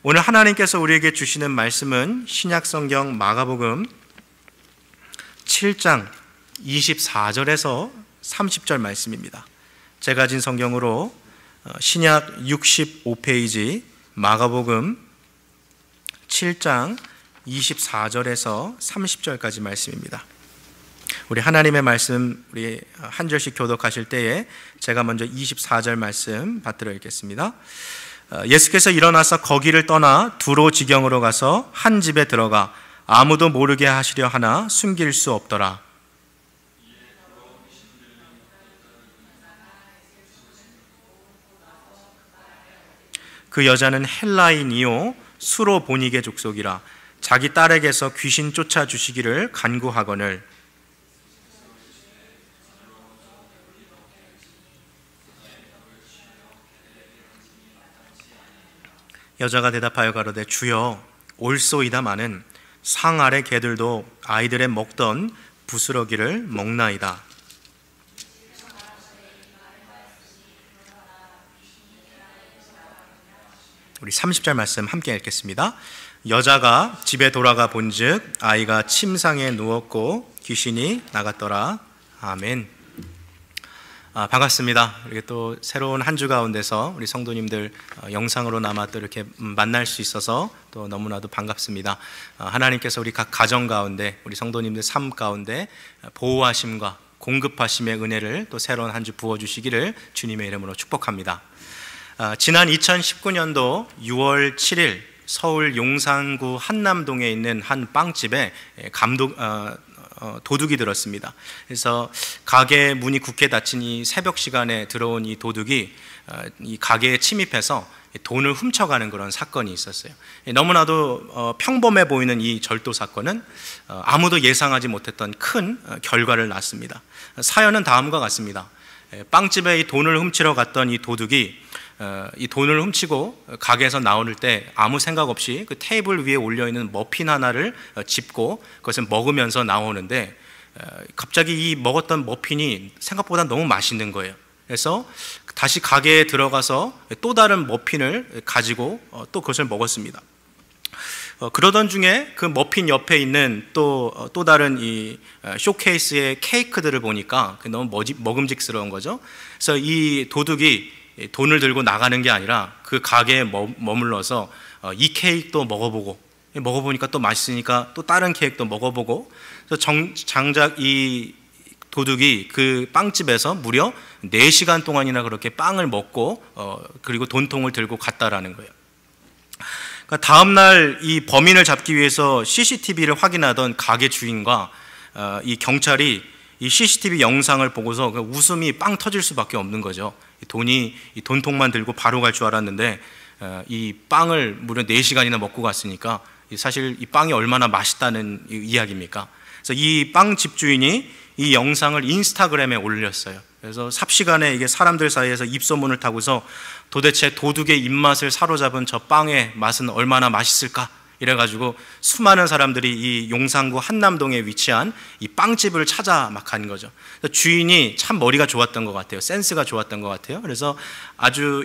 오늘 하나님께서 우리에게 주시는 말씀은 신약성경 마가복음 7장 24절에서 30절 말씀입니다. 제가 가진 성경으로 신약 65페이지 마가복음 7장 24절에서 30절까지 말씀입니다. 우리 하나님의 말씀 우리 한 절씩 교독하실 때에 제가 먼저 24절 말씀 받들어 읽겠습니다. 예수께서 일어나서 거기를 떠나 두로 지경으로 가서 한 집에 들어가 아무도 모르게 하시려 하나 숨길 수 없더라. 그 여자는 헬라인이요 수로 보니게 족속이라. 자기 딸에게서 귀신 쫓아 주시기를 간구하거늘. 여자가 대답하여 가로되 주여 올소이다마는 상 아래 개들도 아이들의 먹던 부스러기를 먹나이다. 우리 30절 말씀 함께 읽겠습니다. 여자가 집에 돌아가 본즉 아이가 침상에 누웠고 귀신이 나갔더라. 아멘. 반갑습니다. 이렇게 또 새로운 한 주 가운데서 우리 성도님들 영상으로나마 또 이렇게 만날 수 있어서 또 너무나도 반갑습니다. 하나님께서 우리 각 가정 가운데 우리 성도님들 삶 가운데 보호하심과 공급하심의 은혜를 또 새로운 한 주 부어주시기를 주님의 이름으로 축복합니다. 지난 2019년도 6월 7일 서울 용산구 한남동에 있는 한 빵집에 도둑이 들었습니다. 그래서 가게 문이 굳게 닫힌 이 새벽 시간에 들어온 이 도둑이 이 가게에 침입해서 돈을 훔쳐가는 그런 사건이 있었어요. 너무나도 평범해 보이는 이 절도 사건은 아무도 예상하지 못했던 큰 결과를 낳았습니다. 사연은 다음과 같습니다. 빵집에 이 돈을 훔치러 갔던 이 도둑이 이 돈을 훔치고 가게에서 나올 때 아무 생각 없이 그 테이블 위에 올려있는 머핀 하나를 짚고 그것을 먹으면서 나오는데 갑자기 이 먹었던 머핀이 생각보다 너무 맛있는 거예요. 그래서 다시 가게에 들어가서 또 다른 머핀을 가지고 또 그것을 먹었습니다. 그러던 중에 그 머핀 옆에 있는 또 다른 이 쇼케이스의 케이크들을 보니까 너무 먹음직스러운 거죠. 그래서 이 도둑이 돈을 들고 나가는 게 아니라 그 가게에 머물러서 이 케이크도 먹어보니까 또 맛있으니까 또 다른 케이크도 먹어보고, 그래서 장작 이 도둑이 그 빵집에서 무려 4시간 동안이나 그렇게 빵을 먹고 그리고 돈통을 들고 갔다라는 거예요. 그러니까 다음날 이 범인을 잡기 위해서 CCTV를 확인하던 가게 주인과 이 경찰이 이 CCTV 영상을 보고서 웃음이 빵 터질 수밖에 없는 거죠. 이 돈통만 들고 바로 갈 줄 알았는데 이 빵을 무려 4시간이나 먹고 갔으니까 사실 이 빵이 얼마나 맛있다는 이야기입니까? 그래서 이 빵 집주인이 이 영상을 인스타그램에 올렸어요. 그래서 삽시간에 이게 사람들 사이에서 입소문을 타고서 도대체 도둑의 입맛을 사로잡은 저 빵의 맛은 얼마나 맛있을까? 이래가지고 수많은 사람들이 이 용산구 한남동에 위치한 이 빵집을 찾아 막 간 거죠. 주인이 참 머리가 좋았던 것 같아요. 센스가 좋았던 것 같아요. 그래서 아주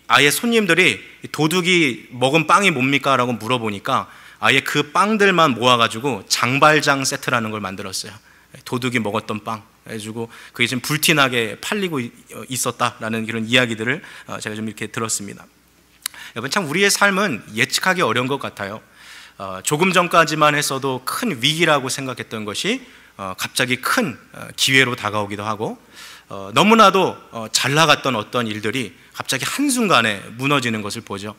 아예 손님들이 도둑이 먹은 빵이 뭡니까? 라고 물어보니까 아예 그 빵들만 모아가지고 장발장 세트라는 걸 만들었어요. 도둑이 먹었던 빵 해가지고 그게 지금 불티나게 팔리고 있었다라는 이런 이야기들을 제가 좀 이렇게 들었습니다. 여러분, 참 우리의 삶은 예측하기 어려운 것 같아요. 조금 전까지만 했어도 큰 위기라고 생각했던 것이 갑자기 큰 기회로 다가오기도 하고, 너무나도 잘 나갔던 어떤 일들이 갑자기 한순간에 무너지는 것을 보죠.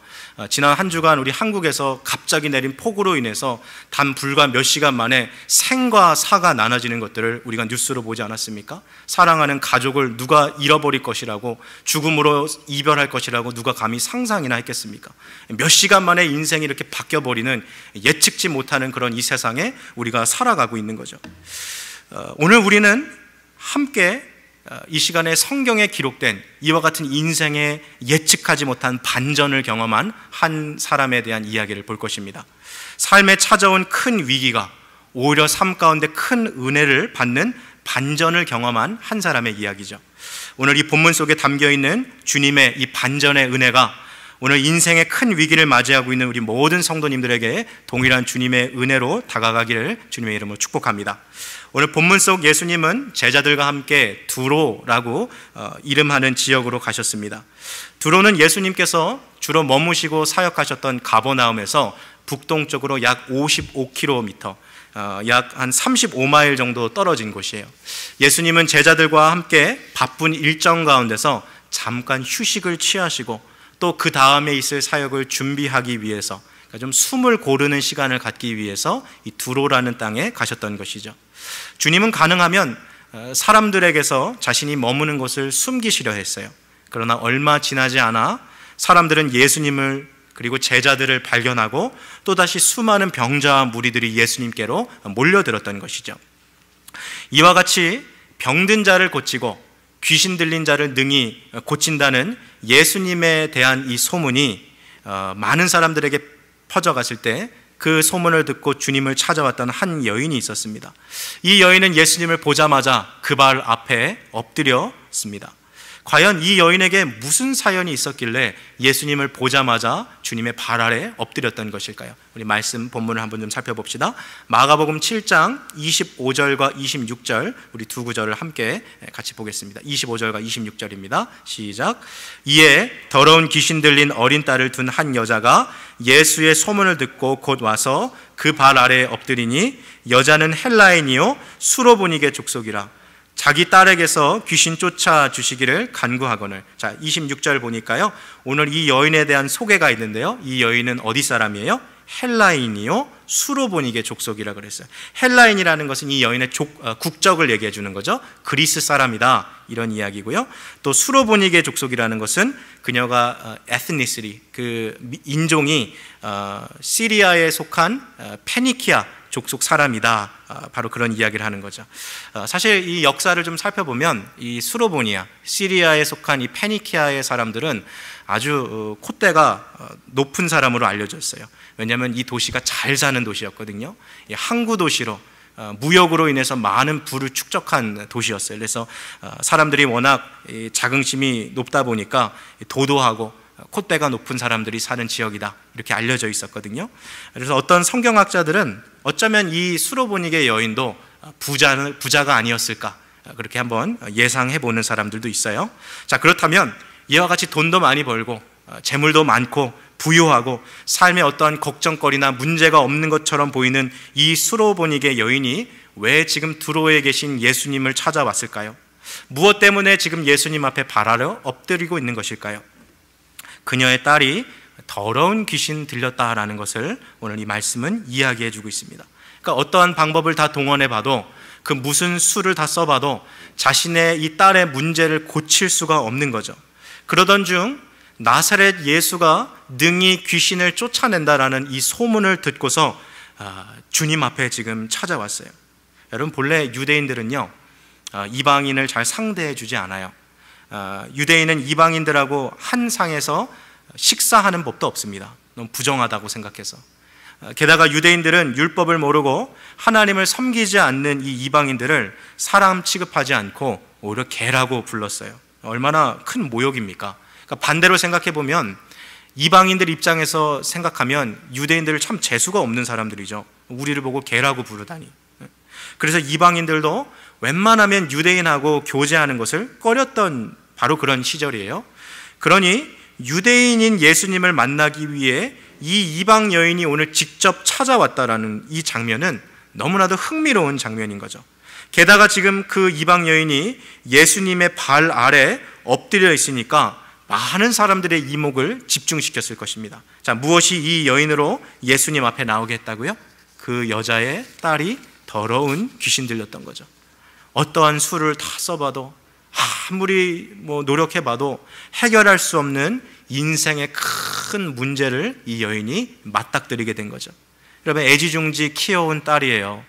지난 한 주간 우리 한국에서 갑자기 내린 폭우로 인해서 단 불과 몇 시간 만에 생과 사가 나눠지는 것들을 우리가 뉴스로 보지 않았습니까? 사랑하는 가족을 누가 잃어버릴 것이라고, 죽음으로 이별할 것이라고 누가 감히 상상이나 했겠습니까? 몇 시간 만에 인생이 이렇게 바뀌어버리는 예측지 못하는 그런 이 세상에 우리가 살아가고 있는 거죠. 오늘 우리는 함께 이 시간에 성경에 기록된 이와 같은 인생에 예측하지 못한 반전을 경험한 한 사람에 대한 이야기를 볼 것입니다. 삶에 찾아온 큰 위기가 오히려 삶 가운데 큰 은혜를 받는 반전을 경험한 한 사람의 이야기죠. 오늘 이 본문 속에 담겨있는 주님의 이 반전의 은혜가 오늘 인생의 큰 위기를 맞이하고 있는 우리 모든 성도님들에게 동일한 주님의 은혜로 다가가기를 주님의 이름으로 축복합니다. 오늘 본문 속 예수님은 제자들과 함께 두로라고 이름하는 지역으로 가셨습니다. 두로는 예수님께서 주로 머무시고 사역하셨던 가버나움에서 북동쪽으로 약 55km, 약 한 35마일 정도 떨어진 곳이에요. 예수님은 제자들과 함께 바쁜 일정 가운데서 잠깐 휴식을 취하시고 또 그 다음에 있을 사역을 준비하기 위해서, 그러니까 좀 숨을 고르는 시간을 갖기 위해서 이 두로라는 땅에 가셨던 것이죠. 주님은 가능하면 사람들에게서 자신이 머무는 곳을 숨기시려 했어요. 그러나 얼마 지나지 않아 사람들은 예수님을 그리고 제자들을 발견하고 또다시 수많은 병자와 무리들이 예수님께로 몰려들었던 것이죠. 이와 같이 병든 자를 고치고 귀신 들린 자를 능히 고친다는 예수님에 대한 이 소문이 많은 사람들에게 퍼져갔을 때 그 소문을 듣고 주님을 찾아왔던 한 여인이 있었습니다. 이 여인은 예수님을 보자마자 그 발 앞에 엎드렸습니다. 과연 이 여인에게 무슨 사연이 있었길래 예수님을 보자마자 주님의 발 아래 엎드렸던 것일까요? 우리 말씀 본문을 한번 좀 살펴봅시다. 마가복음 7장 25절과 26절 우리 두 구절을 함께 같이 보겠습니다. 25절과 26절입니다. 시작. 이에 더러운 귀신 들린 어린 딸을 둔 한 여자가 예수의 소문을 듣고 곧 와서 그 발 아래에 엎드리니 여자는 헬라인이요 수로보니게 족속이라. 자기 딸에게서 귀신 쫓아 주시기를 간구하거늘. 자, 26절 보니까요, 오늘 이 여인에 대한 소개가 있는데요, 이 여인은 어디 사람이에요? 헬라인이요 수로보니게 족속이라 그랬어요. 헬라인이라는 것은 이 여인의 국적을 얘기해 주는 거죠. 그리스 사람이다, 이런 이야기고요. 또 수로보니게 족속이라는 것은 그녀가 ethnicity, 그 인종이 시리아에 속한 페니키아 족속 사람이다, 바로 그런 이야기를 하는 거죠. 사실 이 역사를 좀 살펴보면 이 수로보니아, 시리아에 속한 이 페니키아의 사람들은 아주 콧대가 높은 사람으로 알려져 있어요. 왜냐하면 이 도시가 잘 사는 도시였거든요. 항구 도시로, 무역으로 인해서 많은 부를 축적한 도시였어요. 그래서 사람들이 워낙 자긍심이 높다 보니까 도도하고 콧대가 높은 사람들이 사는 지역이다, 이렇게 알려져 있었거든요. 그래서 어떤 성경학자들은 어쩌면 이 수로보니게 여인도 부자가 아니었을까, 그렇게 한번 예상해 보는 사람들도 있어요. 자, 그렇다면 이와 같이 돈도 많이 벌고 재물도 많고 부유하고 삶에 어떠한 걱정거리나 문제가 없는 것처럼 보이는 이 수로보니게 여인이 왜 지금 두로에 계신 예수님을 찾아왔을까요? 무엇 때문에 지금 예수님 앞에 발 아래 엎드리고 있는 것일까요? 그녀의 딸이 더러운 귀신 들렸다라는 것을 오늘 이 말씀은 이야기해 주고 있습니다. 그러니까 어떠한 방법을 다 동원해 봐도, 그 무슨 수를 다 써봐도 자신의 이 딸의 문제를 고칠 수가 없는 거죠. 그러던 중 나사렛 예수가 능히 귀신을 쫓아낸다라는 이 소문을 듣고서 주님 앞에 지금 찾아왔어요. 여러분, 본래 유대인들은요, 이방인을 잘 상대해 주지 않아요. 유대인은 이방인들하고 한 상에서 식사하는 법도 없습니다. 너무 부정하다고 생각해서. 게다가 유대인들은 율법을 모르고 하나님을 섬기지 않는 이 이방인들을 사람 취급하지 않고 오히려 개라고 불렀어요. 얼마나 큰 모욕입니까? 그러니까 반대로 생각해 보면 이방인들 입장에서 생각하면 유대인들을 참 재수가 없는 사람들이죠. 우리를 보고 개라고 부르다니. 그래서 이방인들도 웬만하면 유대인하고 교제하는 것을 꺼렸던 바로 그런 시절이에요. 그러니 유대인인 예수님을 만나기 위해 이 이방 여인이 오늘 직접 찾아왔다라는 이 장면은 너무나도 흥미로운 장면인 거죠. 게다가 지금 그 이방 여인이 예수님의 발 아래 엎드려 있으니까 많은 사람들의 이목을 집중시켰을 것입니다. 자, 무엇이 이 여인으로 예수님 앞에 나오게 했다고요? 그 여자의 딸이 더러운 귀신 들렸던 거죠. 어떠한 수를 다 써봐도, 아무리 노력해봐도 해결할 수 없는 인생의 큰 문제를 이 여인이 맞닥뜨리게 된 거죠. 여러분, 애지중지 키워온 딸이에요.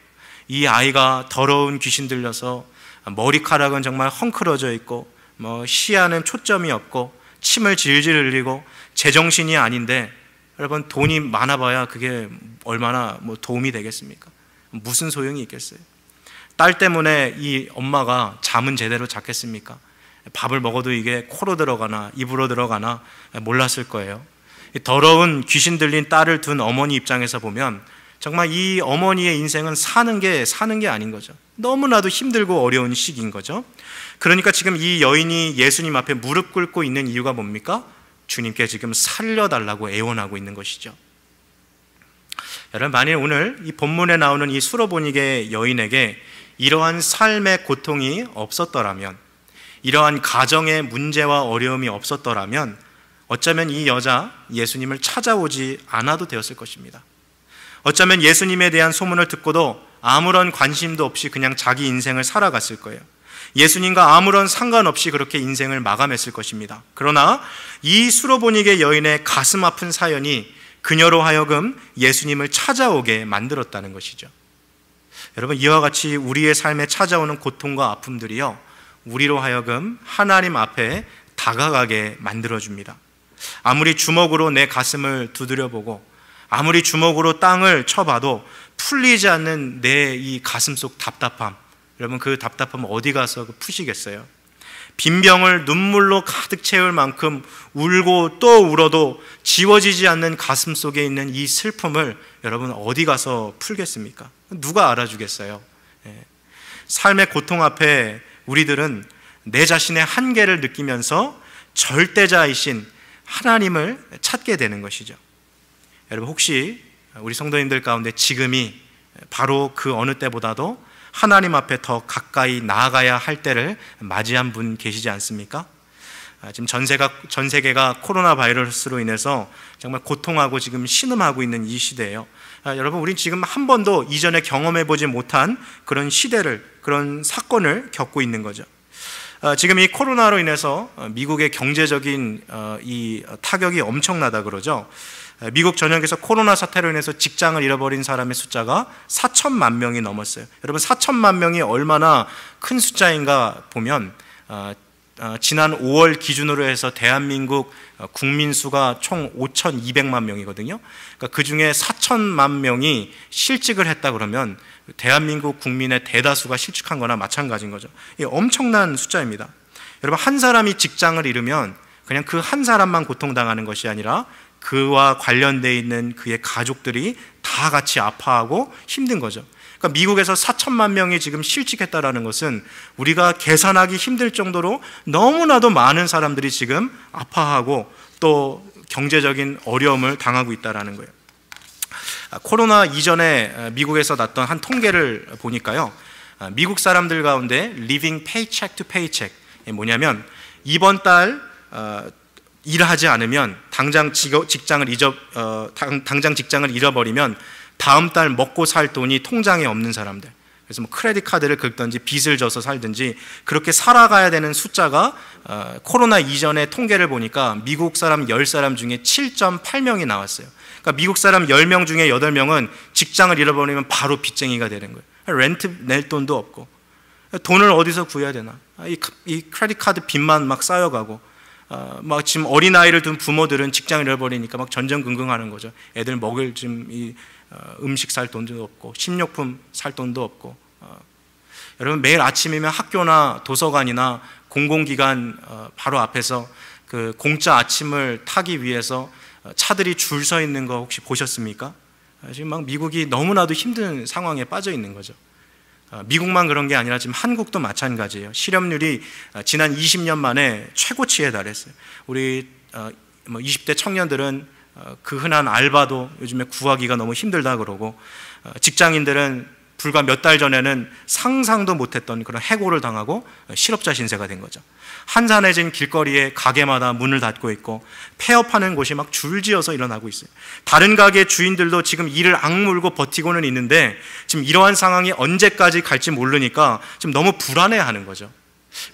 이 아이가 더러운 귀신 들려서 머리카락은 정말 헝클어져 있고, 시야는 초점이 없고, 침을 질질 흘리고 제정신이 아닌데, 여러분, 돈이 많아봐야 그게 얼마나 도움이 되겠습니까? 무슨 소용이 있겠어요? 딸 때문에 이 엄마가 잠은 제대로 잤겠습니까? 밥을 먹어도 이게 코로 들어가나 입으로 들어가나 몰랐을 거예요. 더러운 귀신 들린 딸을 둔 어머니 입장에서 보면 정말 이 어머니의 인생은 사는 게 아닌 거죠. 너무나도 힘들고 어려운 시기인 거죠. 그러니까 지금 이 여인이 예수님 앞에 무릎 꿇고 있는 이유가 뭡니까? 주님께 지금 살려달라고 애원하고 있는 것이죠. 여러분, 만일 오늘 이 본문에 나오는 이 수로보니게 여인에게 이러한 삶의 고통이 없었더라면, 이러한 가정의 문제와 어려움이 없었더라면 어쩌면 이 여자 예수님을 찾아오지 않아도 되었을 것입니다. 어쩌면 예수님에 대한 소문을 듣고도 아무런 관심도 없이 그냥 자기 인생을 살아갔을 거예요. 예수님과 아무런 상관없이 그렇게 인생을 마감했을 것입니다. 그러나 이 수로보니게 여인의 가슴 아픈 사연이 그녀로 하여금 예수님을 찾아오게 만들었다는 것이죠. 여러분, 이와 같이 우리의 삶에 찾아오는 고통과 아픔들이요, 우리로 하여금 하나님 앞에 다가가게 만들어줍니다. 아무리 주먹으로 내 가슴을 두드려보고 아무리 주먹으로 땅을 쳐봐도 풀리지 않는 내 이 가슴 속 답답함, 여러분, 그 답답함 어디 가서 푸시겠어요? 빈병을 눈물로 가득 채울 만큼 울고 또 울어도 지워지지 않는 가슴 속에 있는 이 슬픔을 여러분 어디 가서 풀겠습니까? 누가 알아주겠어요? 삶의 고통 앞에 우리들은 내 자신의 한계를 느끼면서 절대자이신 하나님을 찾게 되는 것이죠. 여러분, 혹시 우리 성도님들 가운데 지금이 바로 그 어느 때보다도 하나님 앞에 더 가까이 나아가야 할 때를 맞이한 분 계시지 않습니까? 지금 전 세계가 코로나 바이러스로 인해서 정말 고통하고 지금 신음하고 있는 이 시대예요. 여러분, 우린 지금 한 번도 이전에 경험해보지 못한 그런 시대를, 그런 사건을 겪고 있는 거죠. 지금 이 코로나로 인해서 미국의 경제적인 이 타격이 엄청나다 그러죠. 미국 전역에서 코로나 사태로 인해서 직장을 잃어버린 사람의 숫자가 4천만 명이 넘었어요. 여러분, 4천만 명이 얼마나 큰 숫자인가 보면 지난 5월 기준으로 해서 대한민국 국민 수가 총 5,200만 명이거든요. 그러니까 그 중에 4천만 명이 실직을 했다 그러면 대한민국 국민의 대다수가 실직한 거나 마찬가지인 거죠. 이게 엄청난 숫자입니다. 여러분, 한 사람이 직장을 잃으면 그냥 그 한 사람만 고통당하는 것이 아니라 그와 관련되어 있는 그의 가족들이 다 같이 아파하고 힘든 거죠. 그러니까 미국에서 4천만 명이 지금 실직했다라는 것은 우리가 계산하기 힘들 정도로 너무나도 많은 사람들이 지금 아파하고 또 경제적인 어려움을 당하고 있다는 거예요. 코로나 이전에 미국에서 났던 한 통계를 보니까요, 미국 사람들 가운데 living paycheck to paycheck, 뭐냐면 이번 달 일하지 않으면 당장 직장을 잃어버리면 다음 달 먹고 살 돈이 통장에 없는 사람들, 그래서 뭐 크레딧 카드를 긁든지 빚을 져서 살든지 그렇게 살아가야 되는 숫자가 코로나 이전에 통계를 보니까 미국 사람 10사람 중에 7.8명이 나왔어요. 그러니까 미국 사람 10명 중에 8명은 직장을 잃어버리면 바로 빚쟁이가 되는 거예요. 렌트 낼 돈도 없고 돈을 어디서 구해야 되나, 이 크레딧 카드 빚만 막 쌓여가고 막 지금 어린아이를 둔 부모들은 직장을 잃어버리니까 막 전전긍긍하는 거죠. 애들 먹을 좀 음식 살 돈도 없고 식료품 살 돈도 없고. 여러분, 매일 아침이면 학교나 도서관이나 공공기관 바로 앞에서 그 공짜 아침을 타기 위해서 차들이 줄 서 있는 거 혹시 보셨습니까? 지금 막 미국이 너무나도 힘든 상황에 빠져 있는 거죠. 미국만 그런 게 아니라 지금 한국도 마찬가지예요. 실업률이 지난 20년 만에 최고치에 달했어요. 우리 20대 청년들은 그 흔한 알바도 요즘에 구하기가 너무 힘들다 그러고, 직장인들은 불과 몇 달 전에는 상상도 못했던 그런 해고를 당하고 실업자 신세가 된 거죠. 한산해진 길거리에 가게마다 문을 닫고 있고 폐업하는 곳이 막 줄지어서 일어나고 있어요. 다른 가게 주인들도 지금 이를 악물고 버티고는 있는데 지금 이러한 상황이 언제까지 갈지 모르니까 지금 너무 불안해하는 거죠.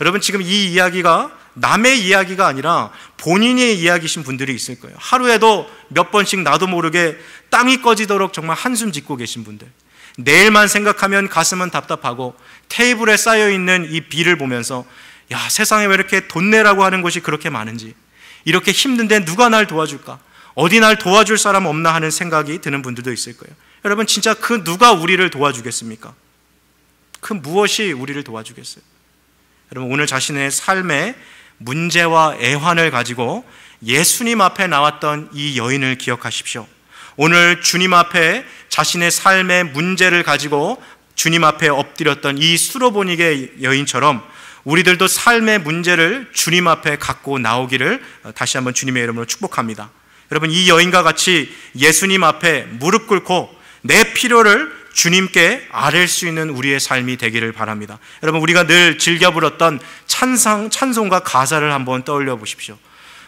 여러분, 지금 이 이야기가 남의 이야기가 아니라 본인의 이야기신 분들이 있을 거예요. 하루에도 몇 번씩 나도 모르게 땅이 꺼지도록 정말 한숨 짓고 계신 분들, 내일만 생각하면 가슴은 답답하고 테이블에 쌓여있는 이 비를 보면서 야, 세상에 왜 이렇게 돈 내라고 하는 곳이 그렇게 많은지, 이렇게 힘든데 누가 날 도와줄까, 어디 날 도와줄 사람 없나 하는 생각이 드는 분들도 있을 거예요. 여러분, 진짜 그 누가 우리를 도와주겠습니까? 그 무엇이 우리를 도와주겠어요? 여러분, 오늘 자신의 삶의 문제와 애환을 가지고 예수님 앞에 나왔던 이 여인을 기억하십시오. 오늘 주님 앞에 자신의 삶의 문제를 가지고 주님 앞에 엎드렸던 이 수로보니게 여인처럼 우리들도 삶의 문제를 주님 앞에 갖고 나오기를 다시 한번 주님의 이름으로 축복합니다. 여러분, 이 여인과 같이 예수님 앞에 무릎 꿇고 내 필요를 주님께 아뢰 수 있는 우리의 삶이 되기를 바랍니다. 여러분, 우리가 늘 즐겨 부렀던 찬송과 가사를 한번 떠올려 보십시오.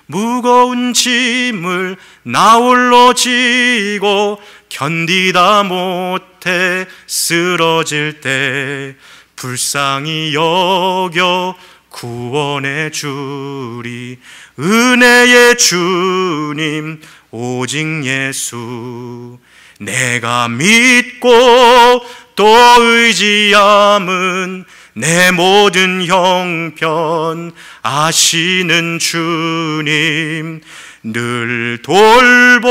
무거운 짐을 나 홀로 지고 견디다 못해 쓰러질 때 불쌍히 여겨 구원해 주리. 은혜의 주님 오직 예수, 내가 믿고 또 의지함은 내 모든 형편 아시는 주님, 늘 돌보아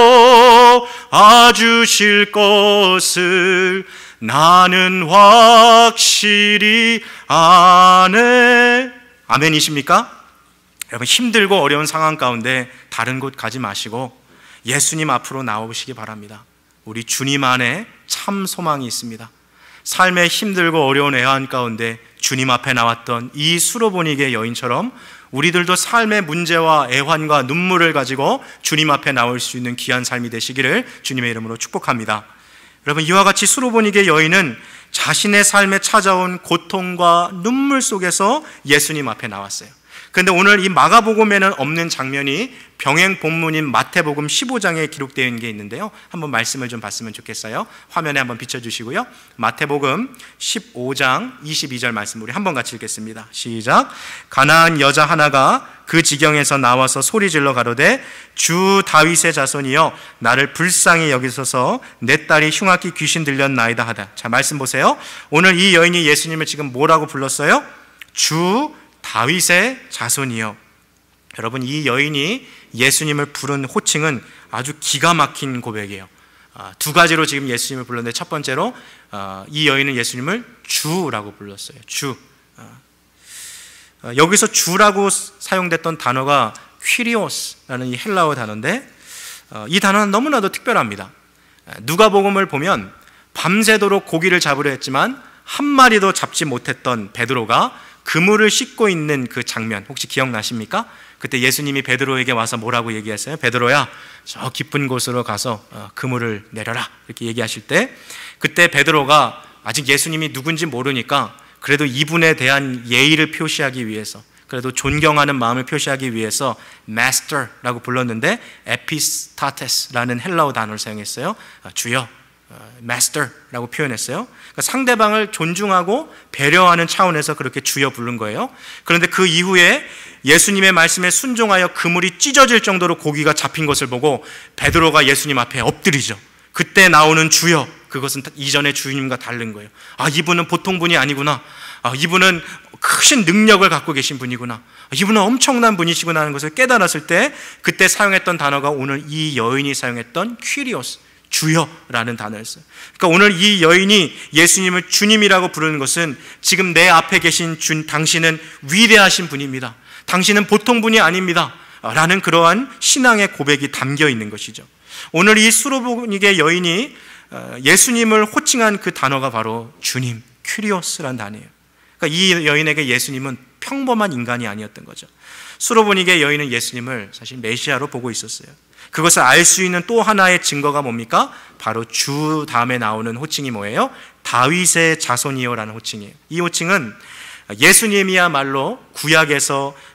주실 것을 나는 확실히 아네. 아멘이십니까? 여러분, 힘들고 어려운 상황 가운데 다른 곳 가지 마시고 예수님 앞으로 나오시기 바랍니다. 우리 주님 안에 참 소망이 있습니다. 삶의 힘들고 어려운 애환 가운데 주님 앞에 나왔던 이 수로보니게 여인처럼 우리들도 삶의 문제와 애환과 눈물을 가지고 주님 앞에 나올 수 있는 귀한 삶이 되시기를 주님의 이름으로 축복합니다. 여러분, 이와 같이 수로보니게 여인은 자신의 삶에 찾아온 고통과 눈물 속에서 예수님 앞에 나왔어요. 그런데 오늘 이 마가복음에는 없는 장면이 병행 본문인 마태복음 15장에 기록되어 있는 게 있는데요, 한번 말씀을 좀 봤으면 좋겠어요. 화면에 한번 비춰주시고요. 마태복음 15장 22절 말씀 우리 한번 같이 읽겠습니다. 시작. 가나안 여자 하나가 그 지경에서 나와서 소리질러 가로되 주 다윗의 자손이여 나를 불쌍히 여기소서 내 딸이 흉악히 귀신 들렸나이다 하다. 자, 말씀 보세요. 오늘 이 여인이 예수님을 지금 뭐라고 불렀어요? 주 다윗의 자손이요. 여러분, 이 여인이 예수님을 부른 호칭은 아주 기가 막힌 고백이에요. 두 가지로 지금 예수님을 불렀는데, 첫 번째로 이 여인은 예수님을 주라고 불렀어요. 주. 여기서 주라고 사용됐던 단어가 퀴리오스라는 이 헬라어 단어인데, 이 단어는 너무나도 특별합니다. 누가복음을 보면 밤새도록 고기를 잡으려 했지만 한 마리도 잡지 못했던 베드로가 그물을 씻고 있는 그 장면 혹시 기억나십니까? 그때 예수님이 베드로에게 와서 뭐라고 얘기했어요? 베드로야, 저 깊은 곳으로 가서 그물을 내려라, 이렇게 얘기하실 때, 그때 베드로가 아직 예수님이 누군지 모르니까 그래도 이분에 대한 예의를 표시하기 위해서, 그래도 존경하는 마음을 표시하기 위해서 마스터라고 불렀는데 에피스타테스라는 헬라어 단어를 사용했어요. 주여, 마스터라고 표현했어요. 그러니까 상대방을 존중하고 배려하는 차원에서 그렇게 주여 부른 거예요. 그런데 그 이후에 예수님의 말씀에 순종하여 그물이 찢어질 정도로 고기가 잡힌 것을 보고 베드로가 예수님 앞에 엎드리죠. 그때 나오는 주여, 그것은 이전의 주님과 다른 거예요. 아, 이분은 보통 분이 아니구나. 아, 이분은 크신 능력을 갖고 계신 분이구나. 이분은 엄청난 분이시구나 하는 것을 깨달았을 때, 그때 사용했던 단어가 오늘 이 여인이 사용했던 퀴리오스, 주여라는 단어였어요. 그러니까 오늘 이 여인이 예수님을 주님이라고 부르는 것은 지금 내 앞에 계신 당신은 위대하신 분입니다, 당신은 보통 분이 아닙니다 라는 그러한 신앙의 고백이 담겨 있는 것이죠. 오늘 이 수로보니게 여인이 예수님을 호칭한 그 단어가 바로 주님, 퀴리오스라는 단어예요. 그러니까 이 여인에게 예수님은 평범한 인간이 아니었던 거죠. 수로보니게 여인은 예수님을 사실 메시아로 보고 있었어요. 그것을 알 수 있는 또 하나의 증거가 뭡니까? 바로 주 다음에 나오는 호칭이 뭐예요? 다윗의 자손이요라는 호칭이에요. 이 호칭은 예수님이야말로 구약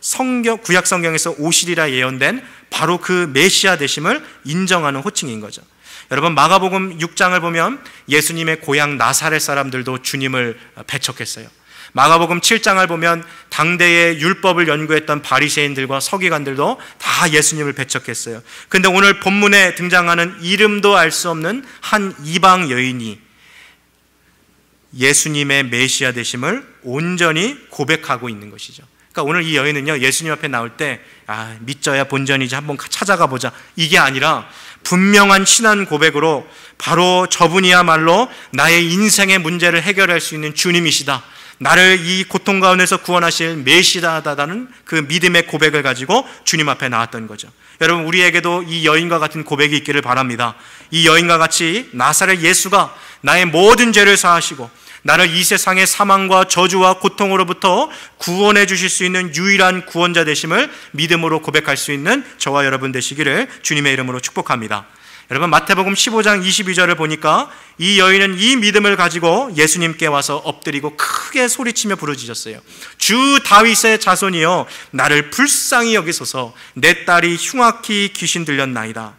성경에서 오시리라 예언된 바로 그 메시아 되심을 인정하는 호칭인 거죠. 여러분, 마가복음 6장을 보면 예수님의 고향 나사렛 사람들도 주님을 배척했어요. 마가복음 7장을 보면 당대의 율법을 연구했던 바리새인들과 서기관들도 다 예수님을 배척했어요. 그런데 오늘 본문에 등장하는 이름도 알 수 없는 한 이방 여인이 예수님의 메시아 되심을 온전히 고백하고 있는 것이죠. 그러니까 오늘 이 여인은요, 예수님 앞에 나올 때 믿져야 본전이지, 한번 찾아가 보자, 이게 아니라 분명한 신앙 고백으로 바로 저분이야말로 나의 인생의 문제를 해결할 수 있는 주님이시다, 나를 이 고통 가운데서 구원하실 메시아다라는 그 믿음의 고백을 가지고 주님 앞에 나왔던 거죠. 여러분, 우리에게도 이 여인과 같은 고백이 있기를 바랍니다. 이 여인과 같이 나사렛 예수가 나의 모든 죄를 사하시고 나를 이 세상의 사망과 저주와 고통으로부터 구원해 주실 수 있는 유일한 구원자 되심을 믿음으로 고백할 수 있는 저와 여러분 되시기를 주님의 이름으로 축복합니다. 여러분, 마태복음 15장 22절을 보니까 이 여인은 이 믿음을 가지고 예수님께 와서 엎드리고 크게 소리치며 부르짖었어요. 주 다윗의 자손이여, 나를 불쌍히 여기소서. 내 딸이 흉악히 귀신 들렸나이다.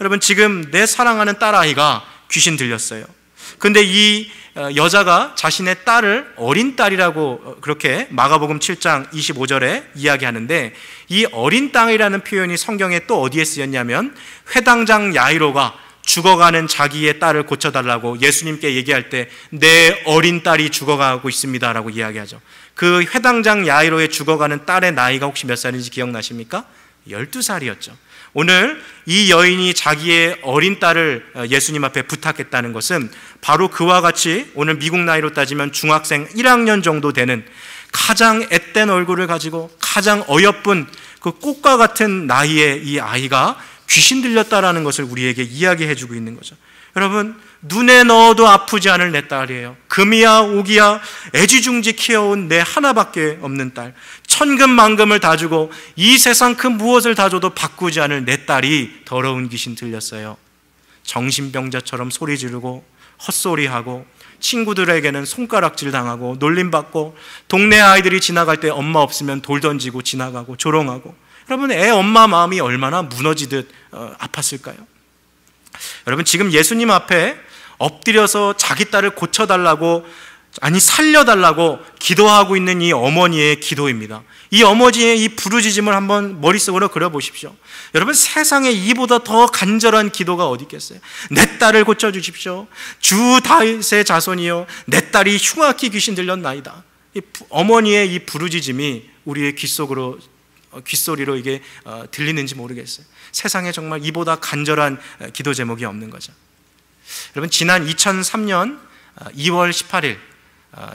여러분, 지금 내 사랑하는 딸아이가 귀신 들렸어요. 근데 이 여자가 자신의 딸을 어린 딸이라고 그렇게 마가복음 7장 25절에 이야기하는데, 이 어린 딸이라는 표현이 성경에 또 어디에 쓰였냐면 회당장 야이로가 죽어가는 자기의 딸을 고쳐달라고 예수님께 얘기할 때 내 어린 딸이 죽어가고 있습니다 라고 이야기하죠. 그 회당장 야이로의 죽어가는 딸의 나이가 혹시 몇 살인지 기억나십니까? 12살이었죠. 오늘 이 여인이 자기의 어린 딸을 예수님 앞에 부탁했다는 것은 바로 그와 같이 오늘 미국 나이로 따지면 중학생 1학년 정도 되는 가장 앳된 얼굴을 가지고 가장 어여쁜 그 꽃과 같은 나이의 이 아이가 귀신 들렸다라는 것을 우리에게 이야기해 주고 있는 거죠. 여러분, 눈에 넣어도 아프지 않을 내 딸이에요. 금이야 옥이야 애지중지 키워온 내 하나밖에 없는 딸, 천금만금을 다 주고 이 세상 그 무엇을 다 줘도 바꾸지 않을 내 딸이 더러운 귀신 들렸어요. 정신병자처럼 소리 지르고 헛소리하고 친구들에게는 손가락질 당하고 놀림받고 동네 아이들이 지나갈 때 엄마 없으면 돌 던지고 지나가고 조롱하고. 여러분, 애 엄마 마음이 얼마나 무너지듯 아팠을까요? 여러분, 지금 예수님 앞에 엎드려서 자기 딸을 고쳐달라고, 아니 살려달라고 기도하고 있는 이 어머니의 기도입니다. 이 어머니의 이 부르짖음을 한번 머릿속으로 그려보십시오. 여러분, 세상에 이보다 더 간절한 기도가 어디 있겠어요? 내 딸을 고쳐주십시오. 주 다윗의 자손이여, 내 딸이 흉악히 귀신 들렸나이다. 이 어머니의 이 부르짖음이 우리의 귓소리로 이게 들리는지 모르겠어요. 세상에 정말 이보다 간절한 기도 제목이 없는 거죠. 여러분, 지난 2003년 2월 18일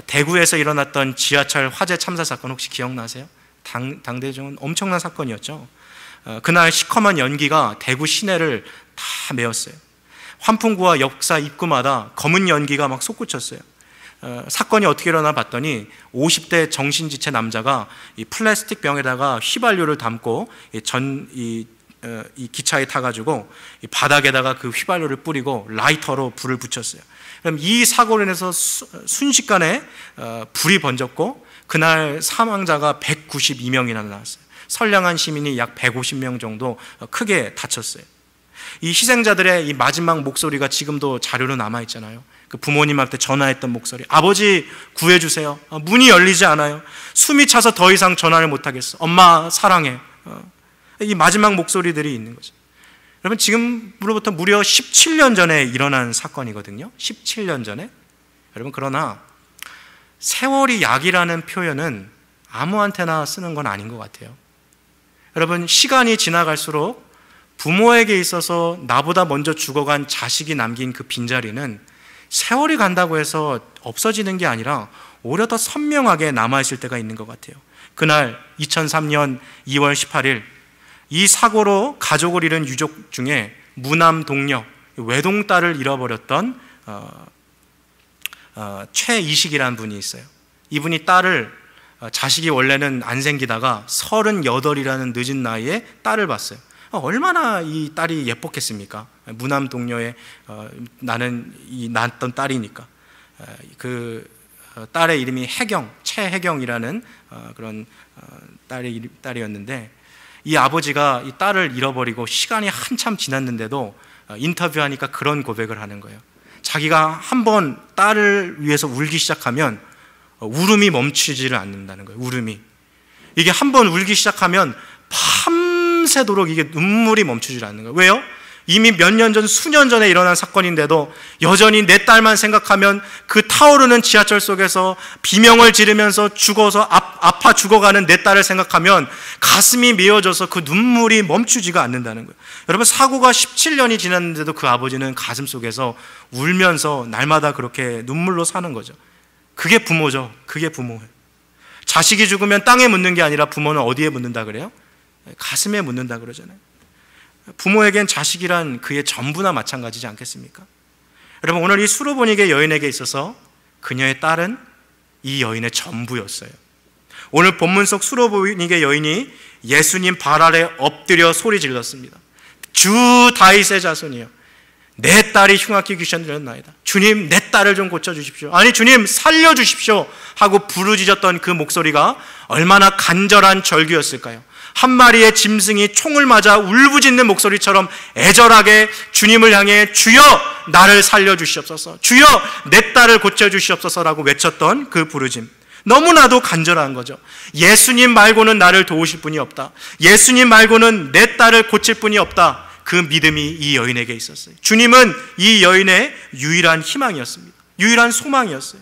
대구에서 일어났던 지하철 화재 참사 사건 혹시 기억나세요? 당대 좀 엄청난 사건이었죠. 그날 시커먼 연기가 대구 시내를 다 메웠어요. 환풍구와 역사 입구마다 검은 연기가 막 솟구쳤어요. 사건이 어떻게 일어나 봤더니 50대 정신지체 남자가 이 플라스틱 병에다가 휘발유를 담고 이 기차에 타가지고 이 바닥에다가 그 휘발유를 뿌리고 라이터로 불을 붙였어요. 그럼 이 사고로 인해서 순식간에 불이 번졌고 그날 사망자가 192명이나 나왔어요. 선량한 시민이 약 150명 정도 크게 다쳤어요. 이 희생자들의 이 마지막 목소리가 지금도 자료로 남아 있잖아요. 그 부모님한테 전화했던 목소리, 아버지 구해주세요. 문이 열리지 않아요. 숨이 차서 더 이상 전화를 못하겠어. 엄마 사랑해. 이 마지막 목소리들이 있는 거죠. 여러분, 지금으로부터 무려 17년 전에 일어난 사건이거든요. 17년 전에. 여러분, 그러나 세월이 약이라는 표현은 아무한테나 쓰는 건 아닌 것 같아요. 여러분, 시간이 지나갈수록 부모에게 있어서 나보다 먼저 죽어간 자식이 남긴 그 빈자리는 세월이 간다고 해서 없어지는 게 아니라 오히려 더 선명하게 남아있을 때가 있는 것 같아요. 그날 2003년 2월 18일 이 사고로 가족을 잃은 유족 중에 무남 동료, 외동딸을 잃어버렸던 최이식이라는 분이 있어요. 이분이 딸을, 자식이 원래는 안 생기다가 38이라는 늦은 나이에 딸을 봤어요. 얼마나 이 딸이 예뻤겠습니까? 무남 동료의 나는 낳았던 딸이니까. 그 딸의 이름이 혜경, 최혜경이라는 그런 딸이었는데, 이 아버지가 이 딸을 잃어버리고 시간이 한참 지났는데도 인터뷰하니까 그런 고백을 하는 거예요. 자기가 한번 딸을 위해서 울기 시작하면 울음이 멈추지를 않는다는 거예요. 울음이. 이게 한번 울기 시작하면 밤새도록 이게 눈물이 멈추질 않는 거예요. 왜요? 이미 몇 년 전, 수년 전에 일어난 사건인데도 여전히 내 딸만 생각하면 그 타오르는 지하철 속에서 비명을 지르면서 죽어서 아파 죽어가는 내 딸을 생각하면 가슴이 메어져서 그 눈물이 멈추지가 않는다는 거예요. 여러분, 사고가 17년이 지났는데도 그 아버지는 가슴 속에서 울면서 날마다 그렇게 눈물로 사는 거죠. 그게 부모죠. 그게 부모예요. 자식이 죽으면 땅에 묻는 게 아니라 부모는 어디에 묻는다 그래요? 가슴에 묻는다 그러잖아요. 부모에겐 자식이란 그의 전부나 마찬가지지 않겠습니까? 여러분, 오늘 이 수로보니게 여인에게 있어서 그녀의 딸은 이 여인의 전부였어요. 오늘 본문 속 수로보니게 여인이 예수님 발 아래 엎드려 소리 질렀습니다. 주 다윗의 자손이여, 내 딸이 흉악히 귀신들였나이다. 주님, 내 딸을 좀 고쳐주십시오. 아니, 주님 살려주십시오 하고 부르짖었던 그 목소리가 얼마나 간절한 절규였을까요? 한 마리의 짐승이 총을 맞아 울부짖는 목소리처럼 애절하게 주님을 향해 주여 나를 살려주시옵소서, 주여 내 딸을 고쳐주시옵소서라고 외쳤던 그 부르짐, 너무나도 간절한 거죠. 예수님 말고는 나를 도우실 분이 없다, 예수님 말고는 내 딸을 고칠 분이 없다. 그 믿음이 이 여인에게 있었어요. 주님은 이 여인의 유일한 희망이었습니다. 유일한 소망이었어요.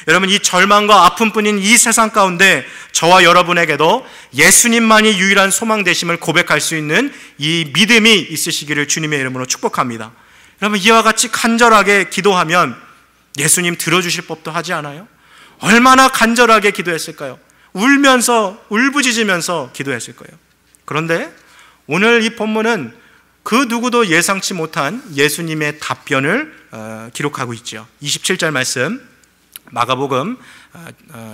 여러분, 이 절망과 아픔뿐인 이 세상 가운데 저와 여러분에게도 예수님만이 유일한 소망 되심을 고백할 수 있는 이 믿음이 있으시기를 주님의 이름으로 축복합니다. 여러분, 이와 같이 간절하게 기도하면 예수님 들어주실 법도 하지 않아요? 얼마나 간절하게 기도했을까요? 울면서, 울부짖으면서 기도했을 거예요. 그런데 오늘 이 본문은 그 누구도 예상치 못한 예수님의 답변을 기록하고 있죠. 27절 말씀, 마가복음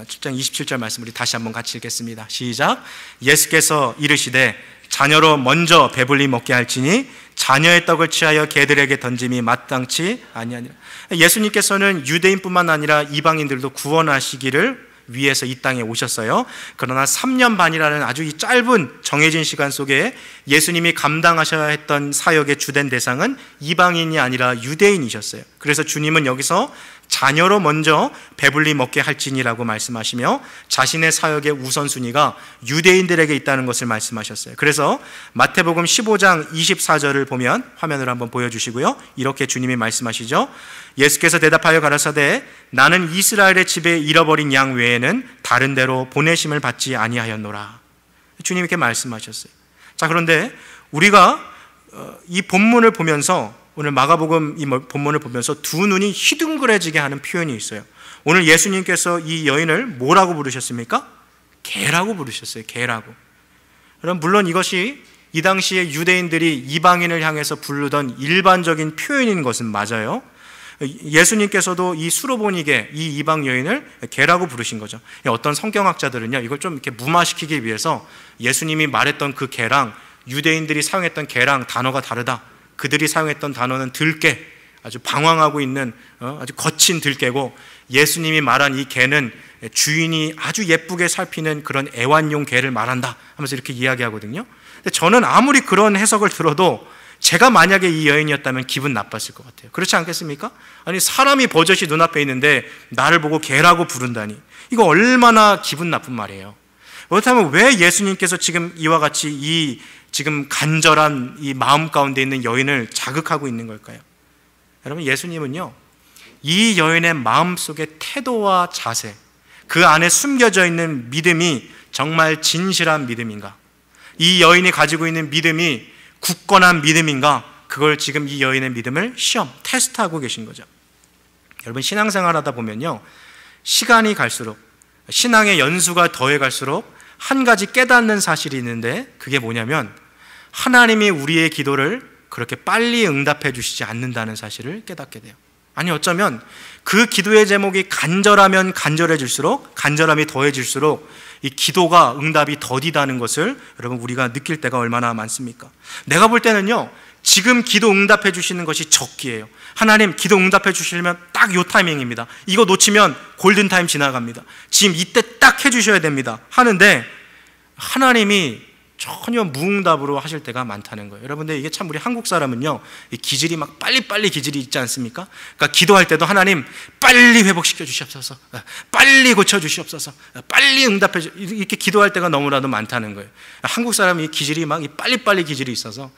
7장 27절 말씀 우리 다시 한번 같이 읽겠습니다. 시작. 예수께서 이르시되 자녀로 먼저 배불리 먹게 할지니 자녀의 떡을 취하여 개들에게 던짐이 마땅치 아니하니라. 예수님께서는 유대인뿐만 아니라 이방인들도 구원하시기를 위해서 이 땅에 오셨어요. 그러나 3년 반이라는 아주 이 짧은 정해진 시간 속에 예수님이 감당하셔야 했던 사역의 주된 대상은 이방인이 아니라 유대인이셨어요. 그래서 주님은 여기서 자녀로 먼저 배불리 먹게 할지니라고 말씀하시며 자신의 사역의 우선순위가 유대인들에게 있다는 것을 말씀하셨어요. 그래서 마태복음 15장 24절을 보면 화면으로 한번 보여주시고요, 이렇게 주님이 말씀하시죠. 예수께서 대답하여 가라사대 나는 이스라엘의 집에 잃어버린 양 외에는 다른 데로 보내심을 받지 아니하였노라. 주님이 이렇게 말씀하셨어요. 자, 그런데 우리가 이 본문을 보면서, 오늘 마가복음 이 본문을 보면서 두 눈이 휘둥그레지게 하는 표현이 있어요. 오늘 예수님께서 이 여인을 뭐라고 부르셨습니까? 개라고 부르셨어요. 개라고. 그럼 물론 이것이 이 당시에 유대인들이 이방인을 향해서 부르던 일반적인 표현인 것은 맞아요. 예수님께서도 이 수로보니게, 이 이방 여인을 개라고 부르신 거죠. 어떤 성경학자들은요, 이걸 좀 이렇게 무마시키기 위해서 예수님이 말했던 그 개랑 유대인들이 사용했던 개랑 단어가 다르다, 그들이 사용했던 단어는 들개, 아주 방황하고 있는 아주 거친 들개고, 예수님이 말한 이 개는 주인이 아주 예쁘게 살피는 그런 애완용 개를 말한다 하면서 이렇게 이야기하거든요. 근데 저는 아무리 그런 해석을 들어도 제가 만약에 이 여인이었다면 기분 나빴을 것 같아요. 그렇지 않겠습니까? 아니, 사람이 버젓이 눈앞에 있는데 나를 보고 개라고 부른다니, 이거 얼마나 기분 나쁜 말이에요. 그렇다면 왜 예수님께서 지금 이와 같이 이 지금 간절한 이 마음 가운데 있는 여인을 자극하고 있는 걸까요? 여러분, 예수님은요, 이 여인의 마음속의 태도와 자세, 그 안에 숨겨져 있는 믿음이 정말 진실한 믿음인가, 이 여인이 가지고 있는 믿음이 굳건한 믿음인가, 그걸 지금 이 여인의 믿음을 시험, 테스트하고 계신 거죠. 여러분, 신앙생활 하다 보면요, 시간이 갈수록, 신앙의 연수가 더해 갈수록 한 가지 깨닫는 사실이 있는데, 그게 뭐냐면 하나님이 우리의 기도를 그렇게 빨리 응답해 주시지 않는다는 사실을 깨닫게 돼요. 아니, 어쩌면 그 기도의 제목이 간절하면 간절해질수록, 간절함이 더해질수록 이 기도가 응답이 더디다는 것을 여러분 우리가 느낄 때가 얼마나 많습니까? 내가 볼 때는요, 지금 기도 응답해 주시는 것이 적기예요. 하나님, 기도 응답해 주시려면 딱 요 타이밍입니다. 이거 놓치면 골든타임 지나갑니다. 지금 이때 딱 해주셔야 됩니다 하는데 하나님이 전혀 무응답으로 하실 때가 많다는 거예요. 여러분들, 이게 참 우리 한국 사람은요, 이 기질이 막 빨리빨리 기질이 있지 않습니까? 그러니까 기도할 때도 하나님 빨리 회복시켜 주시옵소서, 빨리 고쳐 주시옵소서, 빨리 응답해 주, 이렇게 기도할 때가 너무나도 많다는 거예요. 한국 사람이 이 기질이 막 이 빨리빨리 기질이 있어서,